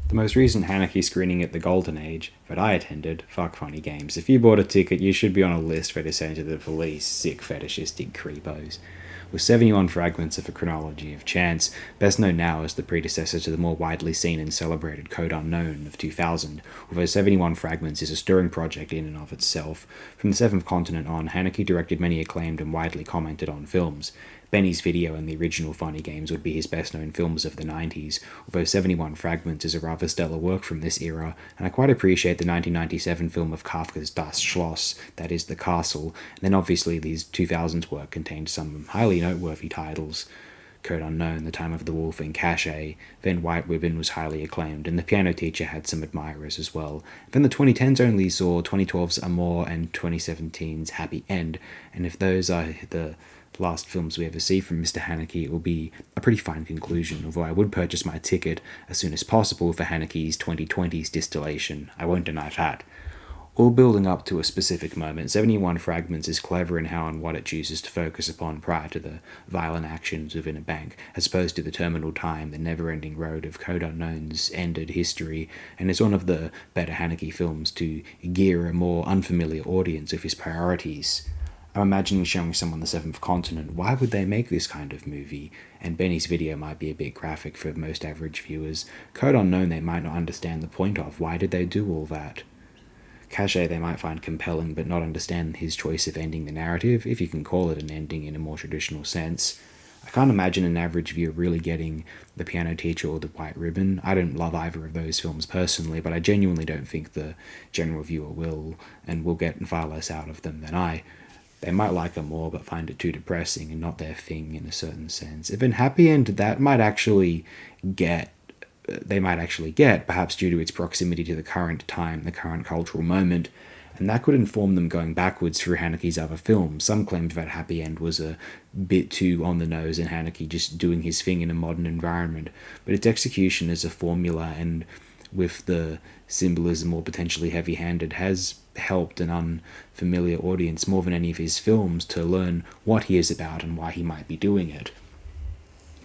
The most recent Haneke screening at the Golden Age that I attended, fuck funny games. If you bought a ticket, you should be on a list for to send to the police, sick fetishistic creepos. With 71 fragments of a chronology of chance, best known now as the predecessor to the more widely seen and celebrated Code Unknown of 2000, although 71 fragments is a stirring project in and of itself. From the Seventh Continent on, Haneke directed many acclaimed and widely commented on films. Benny's Video and the original Funny Games would be his best-known films of the 90s, although 71 Fragments is a rather stellar work from this era, and I quite appreciate the 1997 film of Kafka's Das Schloss, that is, The Castle, and then obviously these 2000s work contained some highly noteworthy titles. Code Unknown, The Time of the Wolf, and Cache. Then White Ribbon was highly acclaimed, and The Piano Teacher had some admirers as well. Then the 2010s only saw 2012's Amour and 2017's Happy End, and if those are the last films we ever see from Mr. Haneke, it will be a pretty fine conclusion, although I would purchase my ticket as soon as possible for Haneke's 2020s distillation. I won't deny that. All building up to a specific moment, 71 Fragments is clever in how and what it chooses to focus upon prior to the violent actions within a bank, as opposed to the terminal time, the never-ending road of Code Unknown's ended history, and is one of the better Haneke films to gear a more unfamiliar audience with his priorities. I'm imagining showing someone the Seventh Continent, why would they make this kind of movie? And Benny's Video might be a bit graphic for most average viewers. Code Unknown they might not understand the point of, why did they do all that? Cache they might find compelling but not understand his choice of ending the narrative, if you can call it an ending in a more traditional sense. I can't imagine an average viewer really getting The Piano Teacher or The White Ribbon. I don't love either of those films personally, but I genuinely don't think the general viewer will, and will get far less out of them than I. They might like them more but find it too depressing and not their thing in a certain sense. If in Happy End that might actually get they might actually get, perhaps due to its proximity to the current time, the current cultural moment, and that could inform them going backwards through Haneke's other films. Some claimed that Happy End was a bit too on the nose and Haneke just doing his thing in a modern environment, but its execution as a formula and with the symbolism or potentially heavy-handed has helped an unfamiliar audience more than any of his films to learn what he is about and why he might be doing it.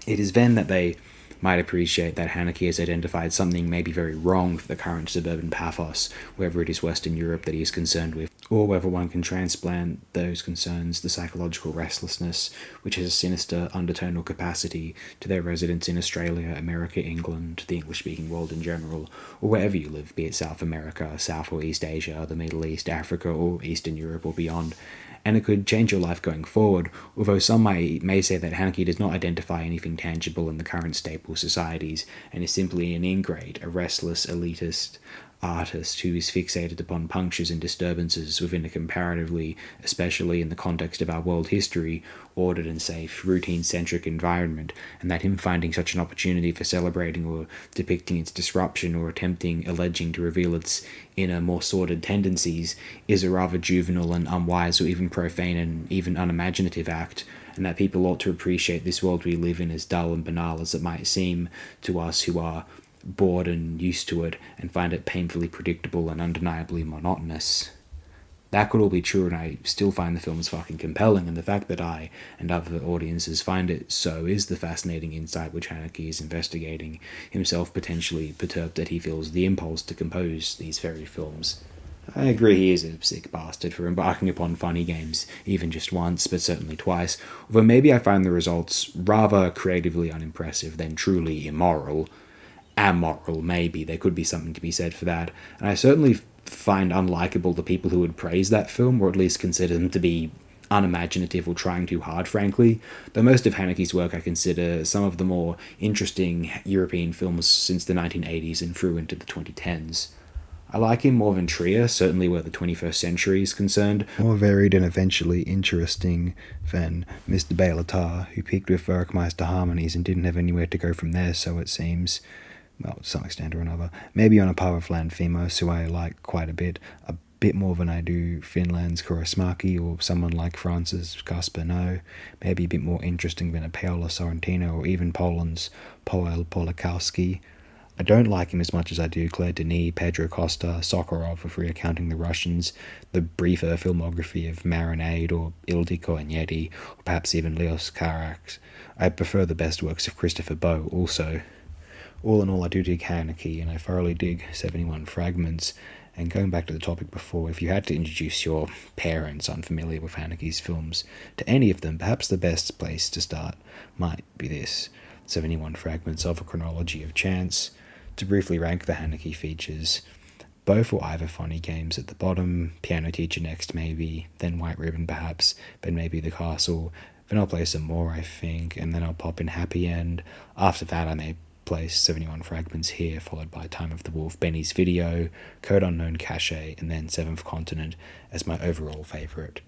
It is then that they might appreciate that Haneke has identified something maybe very wrong with the current suburban pathos, whether it is Western Europe that he is concerned with, or whether one can transplant those concerns, the psychological restlessness, which has a sinister undertonal capacity, to their residents in Australia, America, England, the English-speaking world in general, or wherever you live, be it South America, South or East Asia, the Middle East, Africa, or Eastern Europe, or beyond. And it could change your life going forward, although some may say that Haneke does not identify anything tangible in the current staple societies, and is simply an ingrate, a restless, elitist artist who is fixated upon punctures and disturbances within a comparatively, especially in the context of our world history, ordered and safe, routine-centric environment, and that him finding such an opportunity for celebrating or depicting its disruption or alleging to reveal its inner, more sordid tendencies is a rather juvenile and unwise or even profane and even unimaginative act, and that people ought to appreciate this world we live in as dull and banal as it might seem to us who are bored and used to it and find it painfully predictable and undeniably monotonous. That could all be true, and I still find the films fucking compelling, and the fact that I and other audiences find it so is the fascinating insight which Haneke is investigating, himself potentially perturbed that he feels the impulse to compose these very films. I agree he is a sick bastard for embarking upon funny games, even just once, but certainly twice, although maybe I find the results rather creatively unimpressive than truly immoral. Amoral, maybe, there could be something to be said for that, and I certainly find unlikable the people who would praise that film, or at least consider them to be unimaginative or trying too hard, frankly, though most of Haneke's work I consider some of the more interesting European films since the 1980s and through into the 2010s. I like him more than Trier, certainly where the 21st century is concerned, more varied and eventually interesting than Mr. Belatar, who peaked with Werkmeister harmonies and didn't have anywhere to go from there, so it seems. Well, to some extent or another. Maybe on a par with Lanthimos, who I like quite a bit more than I do Finland's Kurosmaki or someone like France's Gasperno, maybe a bit more interesting than a Paolo Sorrentino or even Poland's Powell Polakowski. I don't like him as much as I do Claire Denis, Pedro Costa, Sokurov, if we're accounting the Russians, the briefer filmography of Marinade or Ildiko Agneti, or perhaps even Leos Carax. I prefer the best works of Christopher Boe also. all in all, I do dig Haneke, and I thoroughly dig 71 Fragments. And going back to the topic before, if you had to introduce your parents unfamiliar with Haneke's films to any of them, perhaps the best place to start might be this 71 Fragments of a Chronology of Chance. To briefly rank the Haneke features, both were either funny games at the bottom, Piano Teacher next maybe, then White Ribbon perhaps, then maybe The Castle, then I'll play some more I think, and then I'll pop in Happy End. After that I may place 71 Fragments here, followed by Time of the Wolf, Benny's Video, Code Unknown Cache, and then Seventh Continent as my overall favourite.